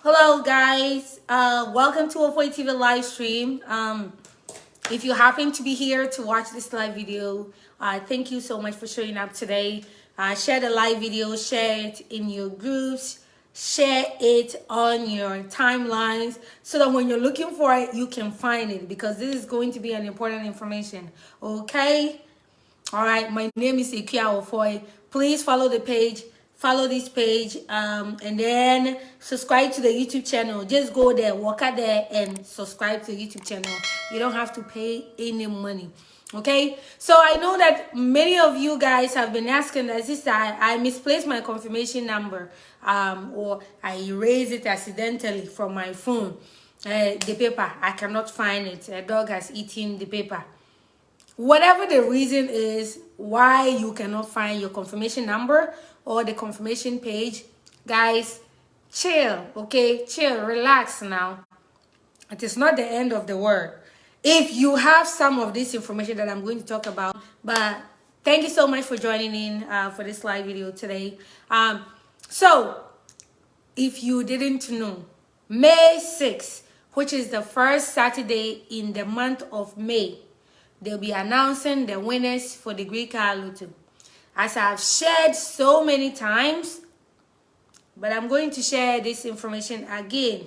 Hello guys, welcome to Wofoy TV live stream. If you happen to be here to watch this live video, thank you so much for showing up today. Share the live video, share it in your groups, share it on your timelines so that when you're looking for it, you can find it because this is going to be an important information. Okay? All right, my name is Ikia Wofoy. Please follow the page, follow this page, and then subscribe to the YouTube channel. Just go there, walk out there, and subscribe to the YouTube channel. You don't have to pay any money. Okay, so I know that many of you guys have been asking that sister, I misplaced my confirmation number, or I erased it accidentally from my phone. The paper, I cannot find it. A dog has eaten the paper. Whatever the reason is why you cannot find your confirmation number or the confirmation page, guys, chill, okay? Chill, relax now. It is not the end of the world. If you have some of this information that I'm going to talk about, but thank you so much for joining in for this live video today. So, if you didn't know, May 6th, which is the first Saturday in the month of May, they'll be announcing the winners for the Greek Lotto. As I've shared so many times, but I'm going to share this information again.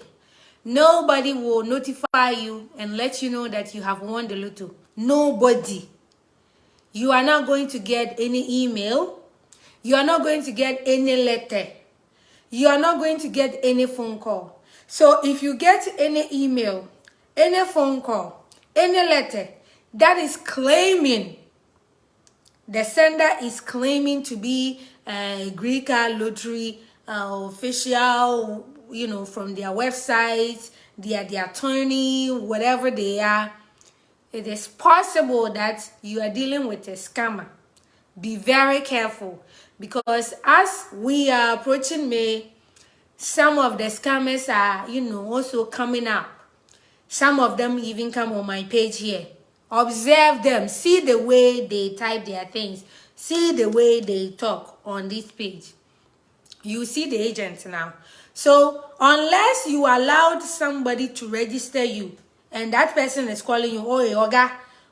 Nobody will notify you and let you know that you have won the Lotto. Nobody. You are not going to get any email. You are not going to get any letter. You are not going to get any phone call. So if you get any email, any phone call, any letter, that is claiming, the sender is claiming to be a Greek lottery official, from their website, their attorney, whatever they are. It is possible that you are dealing with a scammer. Be very careful because as we are approaching May, some of the scammers are, also coming up. Some of them even come on my page here. Observe them. See the way they type their things. See the way they talk on this page. You see the agent now. So unless you allowed somebody to register you and that person is calling you, oh, Oga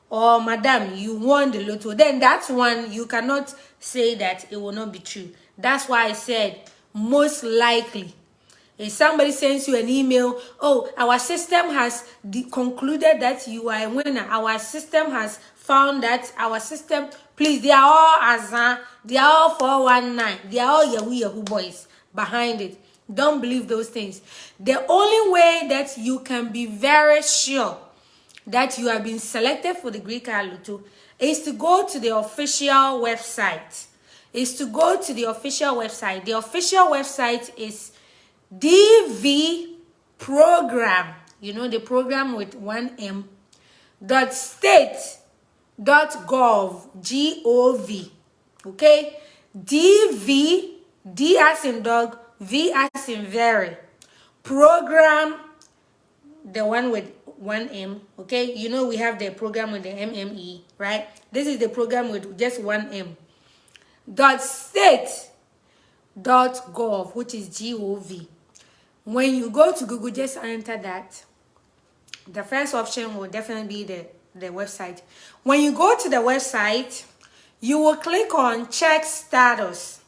or Madam, you won the Lotto, then that's one you cannot say that it will not be true. That's why I said most likely. If somebody sends you an email, oh, our system has concluded that you are a winner. Our system has found that our system, please, they are all Azan, they are all 419, they are all Yahoo boys behind it. Don't believe those things. The only way that you can be very sure that you have been selected for the Greek Lotto is to go to the official website. The official website is DV program, the program with 1M, .state.gov, G-O-V, okay? DV, D as in dog, V as in very, program, the one with 1M, okay? We have the program with the MME, right? This is the program with just 1M. .state.gov, which is G-O-V. When you go to Google, just enter that. The first option will definitely be the website. When you go to the website, you will click on check status.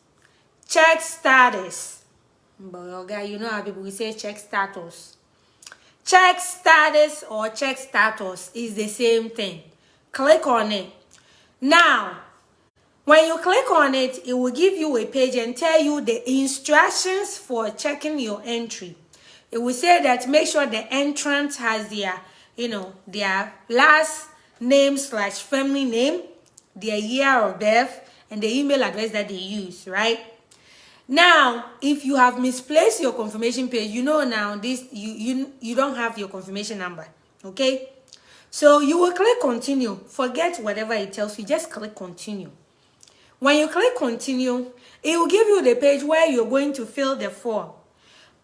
Check status. But okay, you know how people will say check status. Check status or check status is the same thing. Click on it. Now, when you click on it, it will give you a page and tell you the instructions for checking your entry. It will say that make sure the entrant has their last name / family name, their year of birth, and the email address that they use, right? Now, if you have misplaced your confirmation page, now this you don't have your confirmation number, okay? So you will click continue. Forget whatever it tells you, just click continue. When you click continue, it will give you the page where you're going to fill the form.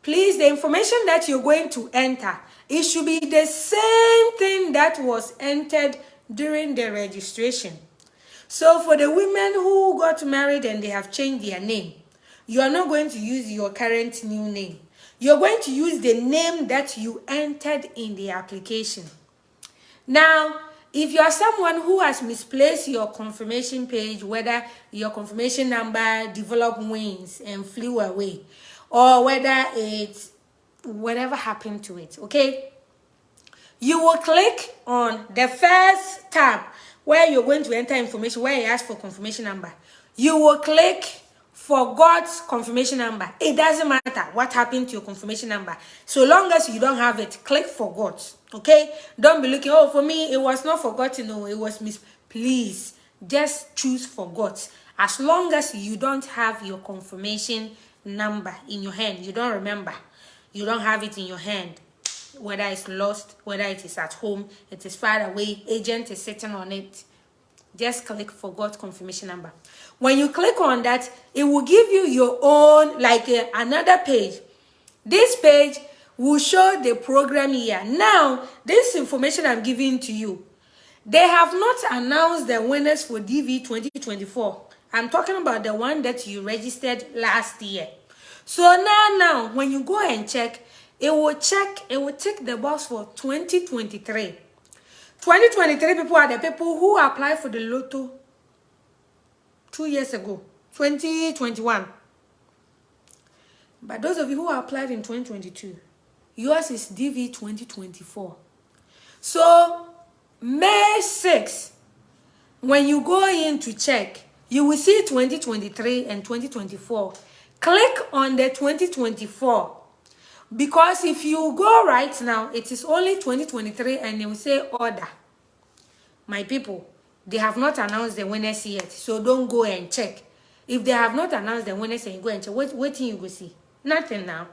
Please, the information that you're going to enter, it should be the same thing that was entered during the registration. So for the women who got married and they have changed their name, you are not going to use your current new name. You're going to use the name that you entered in the application. Now, if you are someone who has misplaced your confirmation page, whether your confirmation number developed wings and flew away, or whether it's whatever happened to it, okay? You will click on the first tab where you're going to enter information, where it asks for confirmation number. You will click forgot confirmation number. It doesn't matter what happened to your confirmation number. So long as you don't have it, click forgot. Okay? Don't be looking, oh, for me, it was not forgotten. No, it was Please, just choose forgot. As long as you don't have your confirmation number in your hand, you don't remember, you don't have it in your hand, whether it's lost, whether it is at home, it is far away, agent is sitting on it, just click forgot confirmation number. When you click on that, it will give you your own, like another page. This page will show the program year. Now, this information I'm giving to you, they have not announced the winners for DV 2024. I'm talking about the one that you registered last year. So now, when you go and check, it will tick the box for 2023. 2023 people are the people who applied for the lotto 2 years ago, 2021. But those of you who applied in 2022, yours is DV 2024. So May 6, when you go in to check, you will see 2023 and 2024. Click on the 2024. Because if you go right now, it is only 2023 and they will say order. My people, they have not announced the winners yet. So don't go and check. If they have not announced the winners and you go and check, what thing you go see? Nothing now.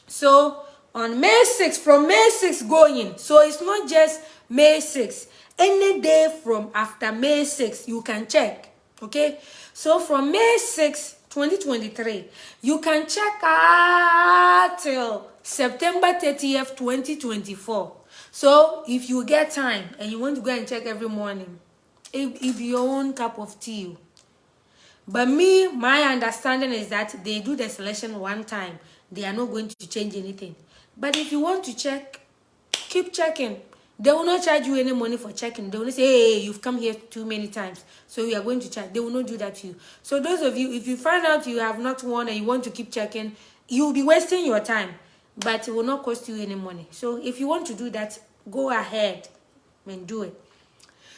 So on May 6, from May 6 going, so it's not just May 6. Any day from after May 6, you can check. Okay? So from May 6, 2023, you can check till September 30th, 2024. So if you get time and you want to go and check every morning, if your own cup of tea. But my understanding is that they do the selection one time. They are not going to change anything. But if you want to check, keep checking. They will not charge you any money for checking. They will not say, hey, you've come here too many times, so you are going to check. They will not do that to you. So those of you, if you find out you have not won and you want to keep checking, you will be wasting your time. But it will not cost you any money. So if you want to do that, go ahead and do it.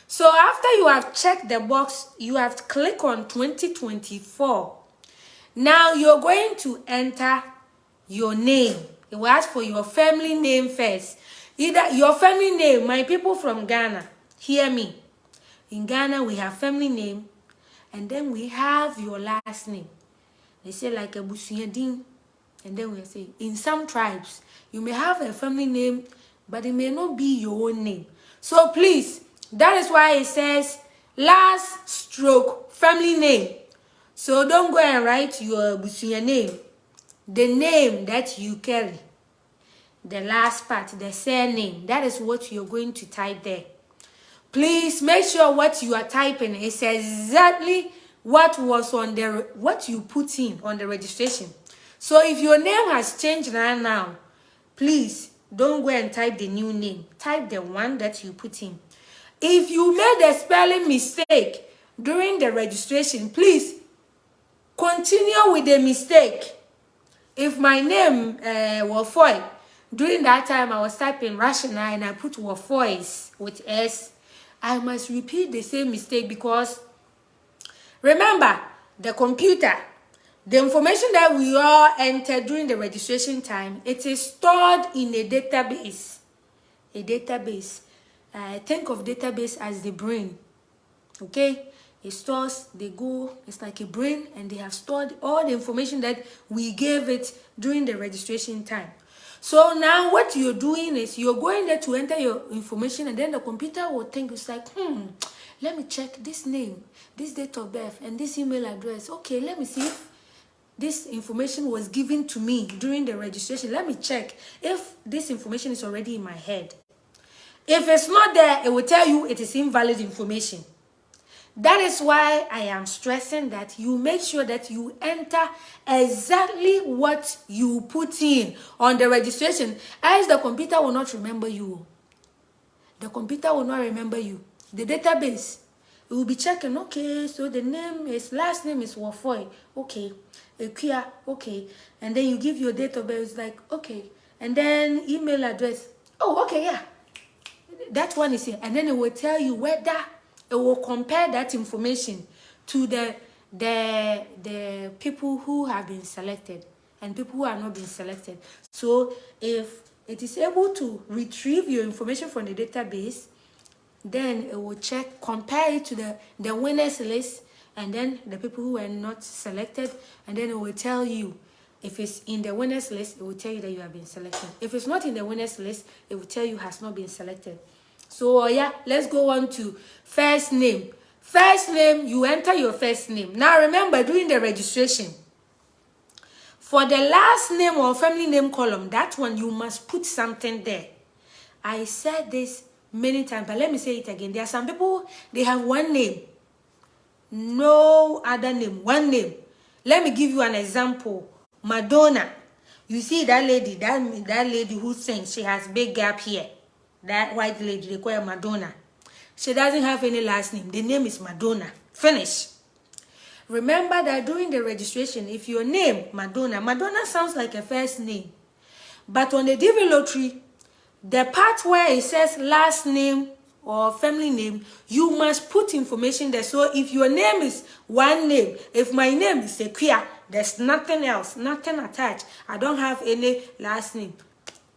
So after you have checked the box, you have to click on 2024. Now you're going to enter your name. It will ask for your family name first. Either your family name, my people from Ghana, hear me. In Ghana, we have family name, and then we have your last name. They say like a Busuyadin, and then we say, in some tribes, you may have a family name, but it may not be your own name. So please, that is why it says last stroke family name. So don't go and write your Busuya name, the name that you carry. The last part, the surname, that is what you're going to type there. Please make sure what you are typing is exactly what was on the what you put in on the registration. So if your name has changed right now, please don't go and type the new name. Type the one that you put in. If you made a spelling mistake during the registration, please continue with the mistake. If my name Wofoy, during that time I was typing rational and I put Wofoy with S, I must repeat the same mistake because remember, the computer, the information that we all entered during the registration time, it is stored in a database. A database. Think of database as the brain. Okay? It stores, they go, it's like a brain, and they have stored all the information that we gave it during the registration time. So now what you're doing is you're going there to enter your information, and then the computer will think, it's like, let me check this name, this date of birth, and this email address. Okay, let me see if this information was given to me during the registration. Let me check if this information is already in my head. If it's not there, it will tell you it is invalid information. That is why I am stressing that you make sure that you enter exactly what you put in on the registration, else the computer will not remember you. The computer will not remember you. The database, it will be checking, okay, so the name is, last name is Wofoy, okay, Equia, okay, and then you give your date of birth, it's like, okay, and then email address, oh, okay, yeah, that one is here, and then it will tell you whether it will compare that information to the people who have been selected and people who have not been selected. So if it is able to retrieve your information from the database, then it will check, compare it to the winners list, and then the people who were not selected, and then it will tell you. If it's in the winners list, it will tell you that you have been selected. If it's not in the winners list, it will tell you has not been selected. So yeah, let's go on to first name. First name, you enter your first name. Now remember, during the registration, for the last name or family name column, that one you must put something there. I said this many times, but let me say it again. There are some people, they have one name, no other name, one name. Let me give you an example. Madonna. You see that lady, that lady who sings, she has big gap here. That white lady, they call her Madonna. She doesn't have any last name. The name is Madonna. Finish. Remember that during the registration, if your name, Madonna sounds like a first name. But on the DV lottery, the part where it says last name or family name, you must put information there. So if your name is one name, if my name is Equia, there's nothing else, nothing attached. I don't have any last name.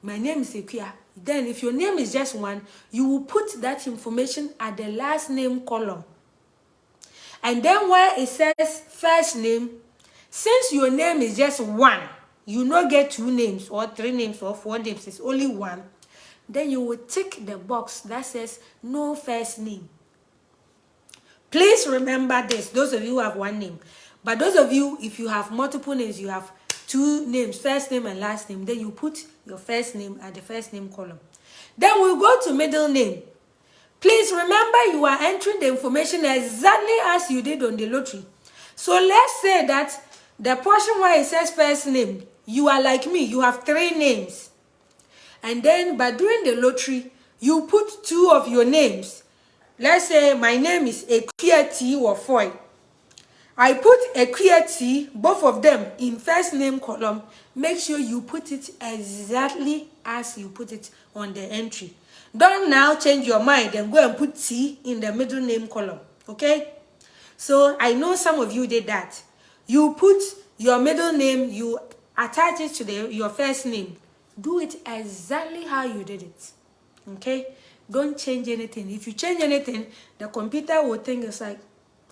My name is Equia. Then if your name is just one, you will put that information at the last name column. And then where it says first name, since your name is just one, you not get two names or three names or four names, it's only one, then you will tick the box that says no first name. Please remember this, those of you who have one name. But those of you, if you have multiple names, you have two names, first name and last name, then you put your first name at the first name column. Then we'll go to middle name. Please remember, you are entering the information exactly as you did on the lottery. So let's say that the portion where it says first name, you are like me, you have three names. And then, but during the lottery, you put two of your names. Let's say my name is Equity Wofoy. I put Equity, both of them in first name column. Make sure you put it exactly as you put it on the entry. Don't now change your mind and go and put T in the middle name column. Okay? So I know some of you did that. You put your middle name, you attach it to your first name. Do it exactly how you did it. Okay? Don't change anything. If you change anything, the computer will think it's like,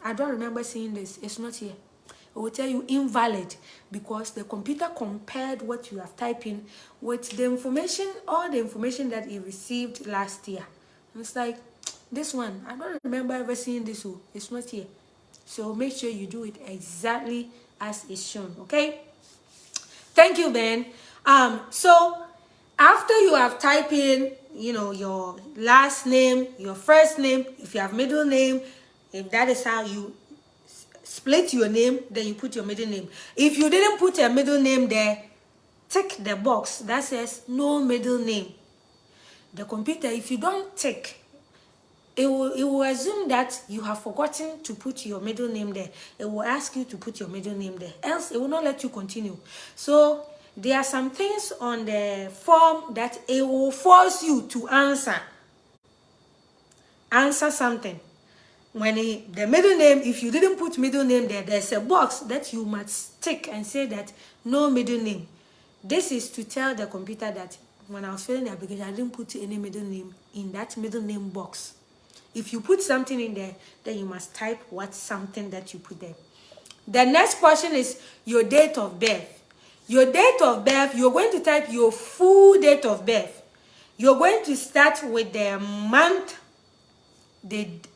I don't remember seeing this. It's not here. It will tell you invalid because the computer compared what you have typed in with the information, all the information that it received last year. And it's like, this one, I don't remember ever seeing this one. It's not here. So make sure you do it exactly as it's shown. Okay? Thank you, Ben. So after you have typed in, your last name, your first name, if you have middle name, if that is how you split your name, then you put your middle name. If you didn't put a middle name there, tick the box that says no middle name. The computer, if you don't tick, it will assume that you have forgotten to put your middle name there. It will ask you to put your middle name there. Else, it will not let you continue. So there are some things on the form that it will force you to answer. Answer something. When the middle name, if you didn't put middle name there, there's a box that you must tick and say that no middle name. This is to tell the computer that when I was filling the application, I didn't put any middle name in that middle name box. If you put something in there, then you must type what something that you put there. The next portion is your date of birth. Your date of birth, you're going to type your full date of birth. You're going to start with the month.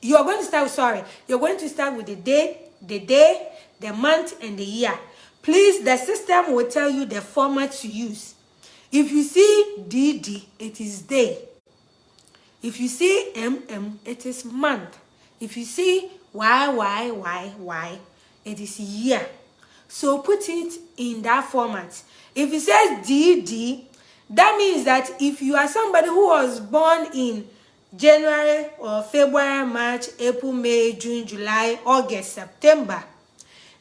You're going to start with the date, the day, the month, and the year. Please, the system will tell you the format to use. If you see DD, it is day. If you see MM, it is month. If you see Y. It is year. So put it in that format. If it says DD, that means that if you are somebody who was born in January or February, March, April, May, June, July, August, September,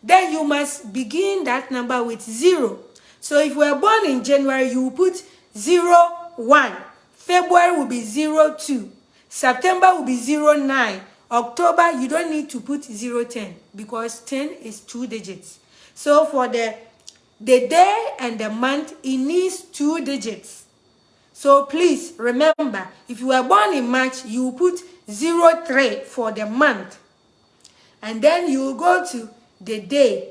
then you must begin that number with 0. So if you were born in January, you will put 01. February will be 02. September will be 09. October, you don't need to put 010 because 10 is 2 digits. So for the day and the month, it needs 2 digits. So please remember, if you were born in March, you put 03 for the month. And then you will go to the day.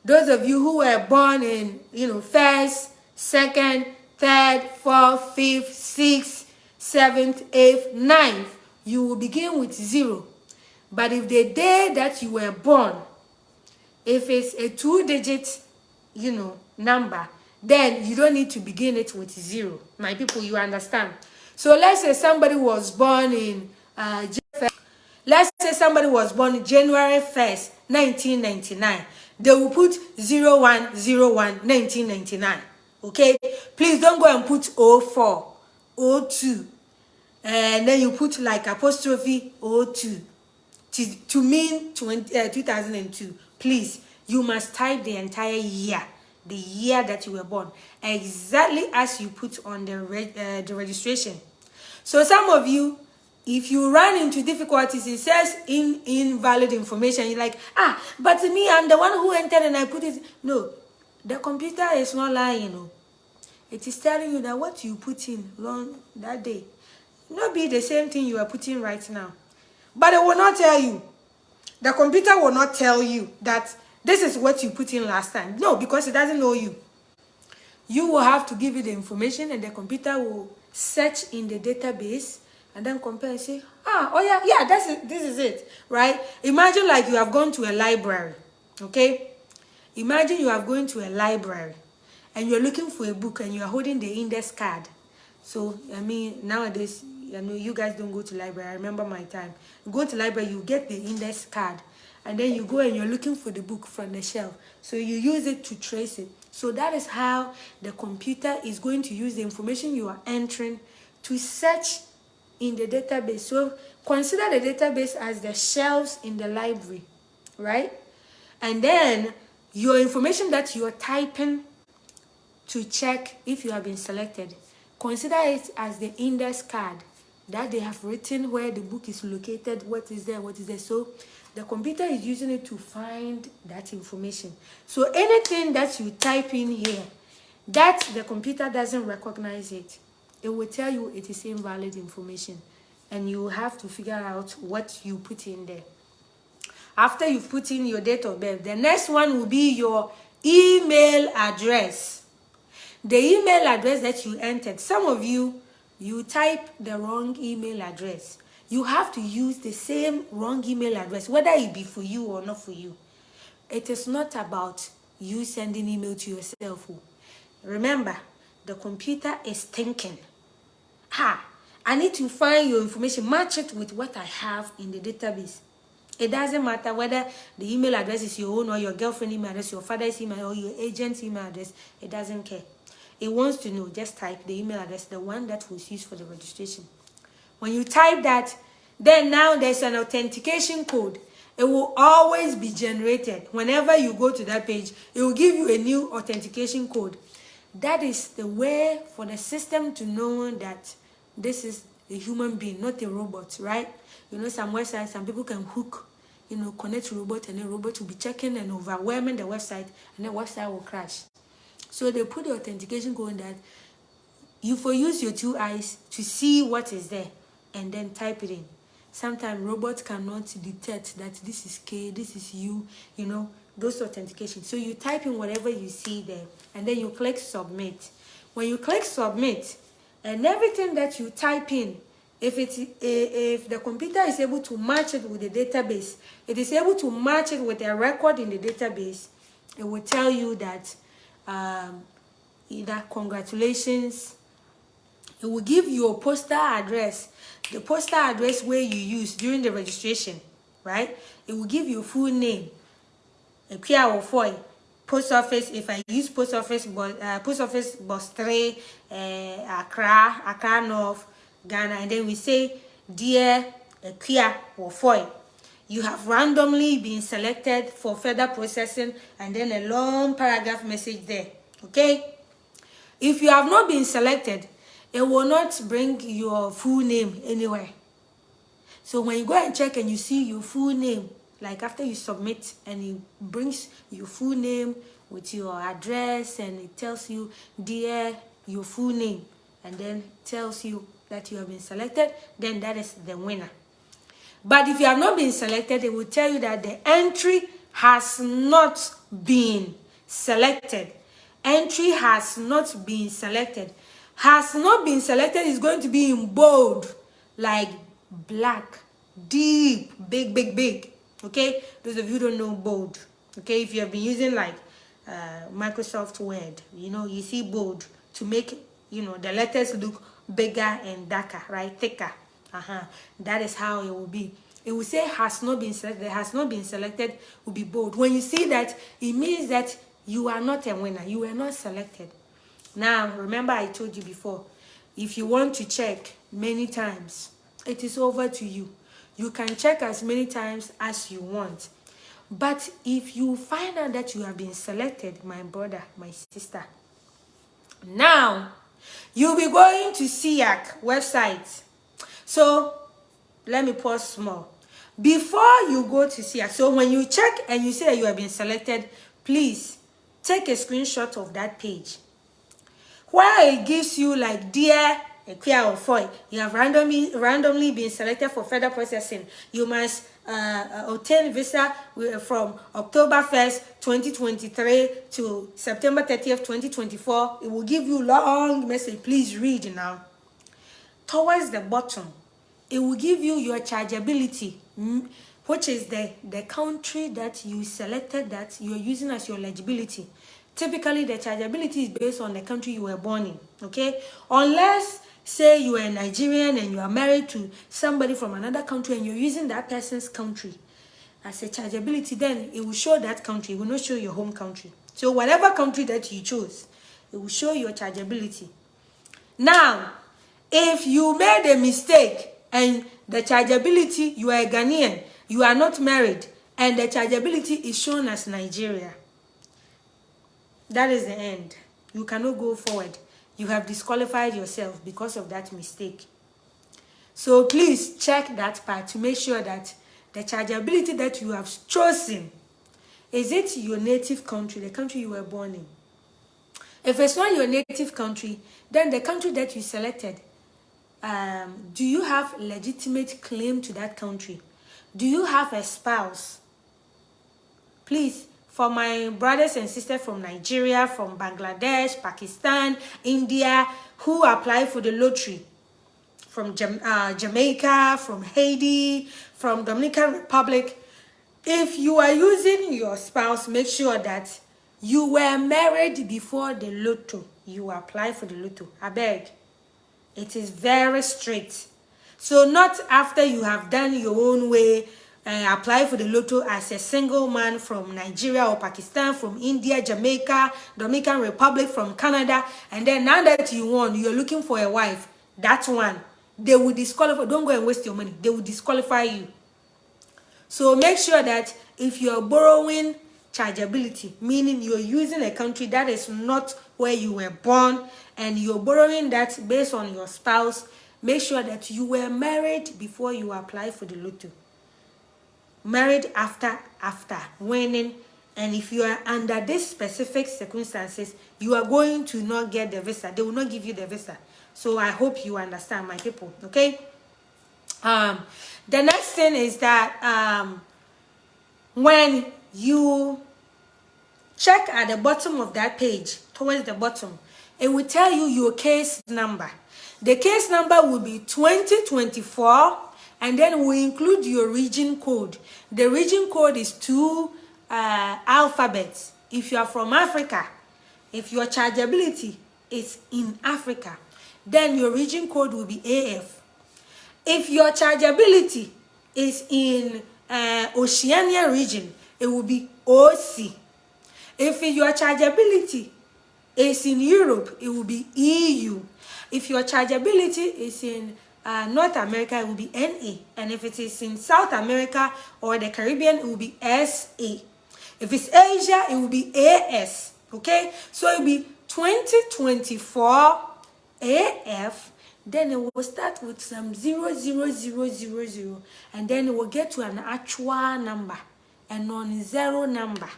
Those of you who were born in, 1st, 2nd, 3rd, 4th, 5th, 6th, 7th, 8th, 9th, you will begin with 0. But if the day that you were born, if it's a 2-digit, number, then you don't need to begin it with 0. My people, you understand? So let's say somebody was born in let's say somebody was born January 1st, 1999. They will put 01/01/1999. Okay? Please don't go and put 04, 02. And then you put like apostrophe 02 to mean 2002. Please, you must type the entire year, the year that you were born, exactly as you put on the registration. So some of you, if you run into difficulties, it says invalid information. You're like, but me, I'm the one who entered and I put it. No, the computer is not lying. It is telling you that what you put in that day not be the same thing you are putting right now. But it will not tell you. The computer will not tell you that this is what you put in last time. No, because it doesn't know you. You will have to give it the information and the computer will search in the database and then compare and say, this is it, right? Imagine like you have gone to a library, okay? Imagine you are going to a library and you're looking for a book and you're holding the index card. So, nowadays, you guys don't go to library. I remember my time. You go to library, you get the index card. And then you go and you're looking for the book from the shelf. So you use it to trace it. So that is how the computer is going to use the information you are entering to search in the database. So consider the database as the shelves in the library, right? And then your information that you are typing to check if you have been selected, consider it as the index card that they have written where the book is located, what is there. So the computer is using it to find that information. So anything that you type in here, that the computer doesn't recognize it, it will tell you it is invalid information. And you have to figure out what you put in there. After you've put in your date of birth, the next one will be your email address. The email address that you entered. Some of you type the wrong email address. You have to use the same wrong email address, whether it be for you or not for you. It is not about you sending email to yourself. Remember, the computer is thinking, I need to find your information, match it with what I have in the database. It doesn't matter whether the email address is your own or your girlfriend's email address, your father's email or your agent's email address. It doesn't care. It wants to know, just type the email address, the one that was used for the registration. When you type that, then now there's an authentication code. It will always be generated. Whenever you go to that page, it will give you a new authentication code. That is the way for the system to know that this is a human being, not a robot, right? Some websites, some people can hook, connect to robot, and the robot will be checking and overwhelming the website, and the website will crash. So they put the authentication code that you use your 2 eyes to see what is there and then type it in. Sometimes robots cannot detect that this is K, this is you, those authentications. So you type in whatever you see there and then you click submit. When you click submit, and everything that you type in, if the computer is able to match it with the database, it is able to match it with a record in the database, it will tell you that either congratulations. It will give you a postal address, the postal address where you used during the registration. right? It will give you full name. Equia Wofoy. Post office, if I use post office box 3, Accra North, Ghana, and then we say, dear Equia Wofoy, you have randomly been selected for further processing, and then a long paragraph message there. Okay? If you have not been selected, it will not bring your full name anywhere. So when you go and check and you see your full name, like after you submit and it brings your full name with your address and it tells you, dear, your full name, and then tells you that you have been selected, then that is the winner. But if you have not been selected, it will tell you that the entry has not been selected. Entry has not been selected. Has not been selected is going to be in bold, like black, deep, big. Okay, those of you who don't know bold. Okay, if you have been using like Microsoft Word, you see bold to make the letters look bigger and darker, right? Thicker. That is how it will be. It will say has not been selected. Has not been selected will be bold. When you see that, it means that you are not a winner. You were not selected. Now, remember I told you before, if you want to check many times, it is over to you. You can check as many times as you want. But if you find out that you have been selected, my brother, my sister, now you'll be going to SEAC website. So let me pause small. Before you go to SEAC, so when you check and you say that you have been selected, please take a screenshot of that page where it gives you like, dear Equia Wofoy, you have randomly been selected for further processing. You must obtain visa from October 1st, 2023 to September 30th, 2024. It will give you long message. Please read now. Towards the bottom, it will give you your chargeability, which is the country that you selected that you are using as your eligibility. Typically, the chargeability is based on the country you were born in, okay? Unless, say, you are a Nigerian and you are married to somebody from another country and you're using that person's country as a chargeability, then it will show that country. It will not show your home country. So whatever country that you choose, it will show your chargeability. Now, if you made a mistake and the chargeability, you are a Ghanaian, you are not married, and the chargeability is shown as Nigeria, that is the end. You cannot go forward. You have disqualified yourself because of that mistake. So please check that part to make sure that the chargeability that you have chosen, is it your native country, the country you were born in? If it's not your native country, then the country that you selected, do you have legitimate claim to that country? Do you have a spouse? Please, for my brothers and sisters from Nigeria, from Bangladesh, Pakistan, India, who apply for the lottery, from Jamaica, from Haiti, from Dominican Republic, if you are using your spouse, make sure that you were married before the lotto. You apply for the lotto. I beg. It is very strict. So not after you have done your own way, apply for the lotto as a single man from Nigeria or Pakistan, from India, Jamaica, Dominican Republic, from Canada, and then now that you won, you're looking for a wife. That one, they will disqualify. Don't go and waste your money. They will disqualify you. So make sure that if you're borrowing chargeability, meaning you're using a country that is not where you were born, and you're borrowing that based on your spouse, make sure that you were married before you apply for the lotto. Married after winning, and if you are under these specific circumstances, you are going to not get the visa. They will not give you the visa. So I hope you understand, my people. Okay. The next thing is that when you check at the bottom of that page, towards the bottom, it will tell you your case number. The case number will be 2024, and then we include your region code. The region code is 2 alphabets. If you are from Africa, if your chargeability is in Africa, then your region code will be AF. If your chargeability is in Oceania region, it will be OC. If your chargeability is in Europe, it will be EU. If your chargeability is in North America, it will be NA. And if it is in South America or the Caribbean, it will be SA. If it's Asia, it will be AS. Okay? So it will be 2024 AF. Then it will start with some 00000, and then it will get to an actual number, a non-zero number.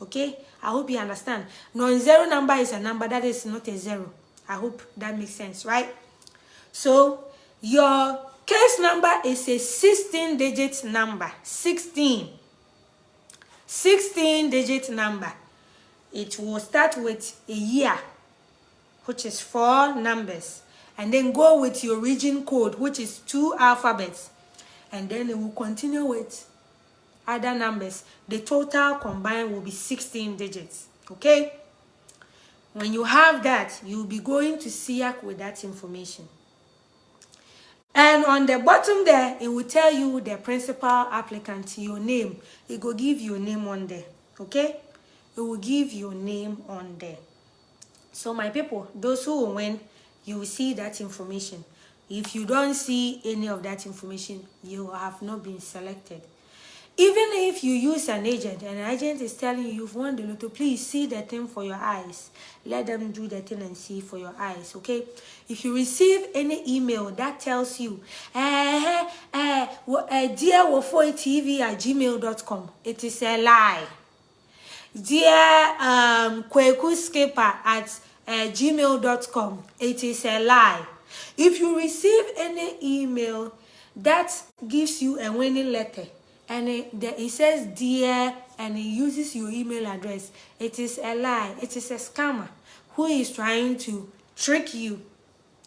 Okay, I hope you understand. Non-zero number is a number that is not a zero. I hope that makes sense, right? So your case number is a 16-digit number. 16-digit number. It will start with a year, which is 4 numbers, and then go with your region code, which is 2 alphabets, and then it will continue with other numbers. The total combined will be 16 digits. Okay, when you have that, you'll be going to SIAC with that information, and on the bottom there, it will tell you the principal applicant, your name. It will give your name on there. Okay, it will give your name on there. So my people, those who will win, you will see that information. If you don't see any of that information, you have not been selected. Even if you use an agent, and an agent is telling you you've won the lotto, please see the thing for your eyes. Let them do the thing and see for your eyes, okay? If you receive any email that tells you, dear Wofoy TV@gmail.com, it is a lie. Dear kwekuskipper@gmail.com, it is a lie. If you receive any email that gives you a winning letter, and it says dear, and it uses your email address, it is a lie. It is a scammer who is trying to trick you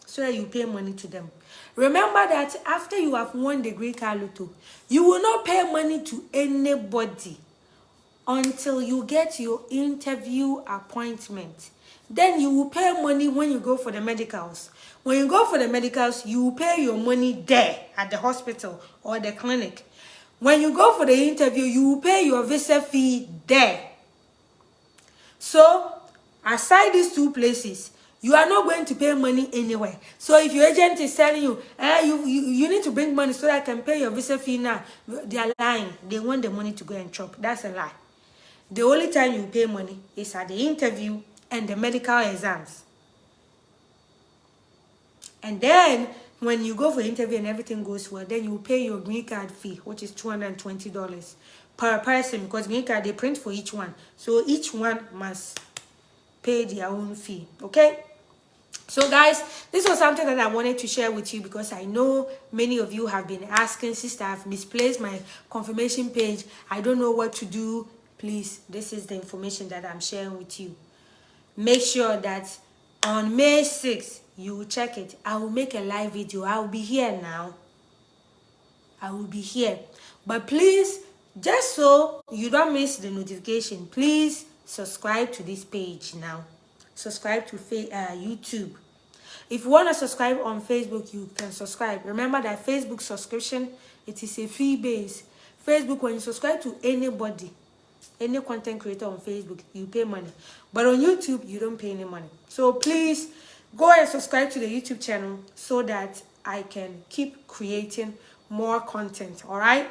so that you pay money to them. Remember that after you have won the Green Card Lotto, you will not pay money to anybody until you get your interview appointment. Then you will pay money when you go for the medicals. When you go for the medicals, you will pay your money there at the hospital or the clinic. When you go for the interview, you will pay your visa fee there. So, aside these 2 places, you are not going to pay money anywhere. So if your agent is telling you, you need to bring money so that I can pay your visa fee now, they are lying. They want the money to go and chop. That's a lie. The only time you pay money is at the interview and the medical exams. And then, when you go for interview and everything goes well, then you pay your green card fee, which is $220 per person, because green card, they print for each one. So each one must pay their own fee, okay? So guys, this was something that I wanted to share with you because I know many of you have been asking, sister, I've misplaced my confirmation page. I don't know what to do. Please, this is the information that I'm sharing with you. Make sure that on May 6th, you will check it. I will make a live video. I will be here now. I will be here. But please, just so you don't miss the notification, please subscribe to this page now. Subscribe to YouTube. If you want to subscribe on Facebook, you can subscribe. Remember that Facebook subscription, it is a fee base. Facebook, when you subscribe to anybody, any content creator on Facebook, you pay money. But on YouTube, you don't pay any money. So please go and subscribe to the YouTube channel so that I can keep creating more content. All right?